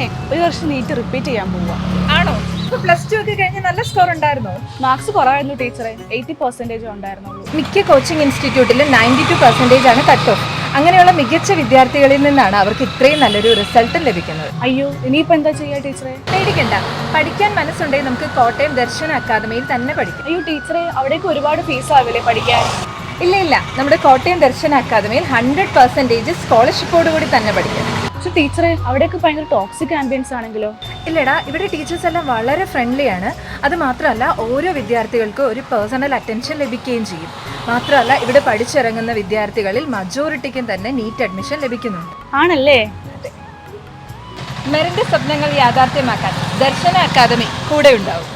ഞാനേ ഒരു വർഷം നീറ്റ് റിപ്പീറ്റ് ചെയ്യാൻ പോവാ. ആണോ? പ്ലസ് ടു ഒക്കെ കഴിഞ്ഞ് നല്ല സ്കോർ ഉണ്ടായിരുന്നോ? മാർക്സ് കുറവായിരുന്നു ടീച്ചറെ, 80% ഉണ്ടായിരുന്നുള്ളൂ. മിക്ക കോച്ചിങ് ഇൻസ്റ്റിറ്റ്യൂട്ടിലും 92% ആണ് കട്ട് ഓഫ്. അങ്ങനെയുള്ള മികച്ച വിദ്യാർത്ഥികളിൽ നിന്നാണ് അവർക്ക് ഇത്രയും നല്ലൊരു റിസൾട്ട് ലഭിക്കുന്നത്. അയ്യോ, ഇനിയിപ്പോൾ എന്താ ചെയ്യുക ടീച്ചറെ? പേടിക്കണ്ട, പഠിക്കാൻ മനസ്സുണ്ടെങ്കിൽ നമുക്ക് കോട്ടയം ദർശന അക്കാദമിയിൽ തന്നെ പഠിക്കാം. അയ്യോ ടീച്ചറെ, അവിടേക്ക് ഒരുപാട് ഫീസ് ആവില്ലേ പഠിക്കാൻ? ഇല്ല, നമ്മുടെ കോട്ടയം ദർശന അക്കാദമിയിൽ 100% സ്കോളർഷിപ്പോട് കൂടി തന്നെ പഠിക്കാം. പക്ഷെ ടീച്ചറെ, അവിടേക്ക് ഭയങ്കര ടോക്സിക് ആംബിയൻസ് ആണെങ്കിലോ? ഇല്ലടാ, ഇവിടെ ടീച്ചേഴ്സ് എല്ലാം വളരെ ഫ്രണ്ട്ലിയാണ്. അത് മാത്രമല്ല, ഓരോ വിദ്യാർത്ഥികൾക്കും ഒരു പേഴ്സണൽ അറ്റൻഷൻ ലഭിക്കുകയും ചെയ്യും. മാത്രമല്ല, ഇവിടെ പഠിച്ചിറങ്ങുന്ന വിദ്യാർത്ഥികളിൽ മജോറിറ്റിക്കും തന്നെ നീറ്റ് അഡ്മിഷൻ ലഭിക്കുന്നുണ്ട്. ആണല്ലേ? മെറിന്റെ സ്വപ്നങ്ങൾ യാഥാർത്ഥ്യമാക്കാൻ ദർശന അക്കാദമി കൂടെ ഉണ്ടാവും.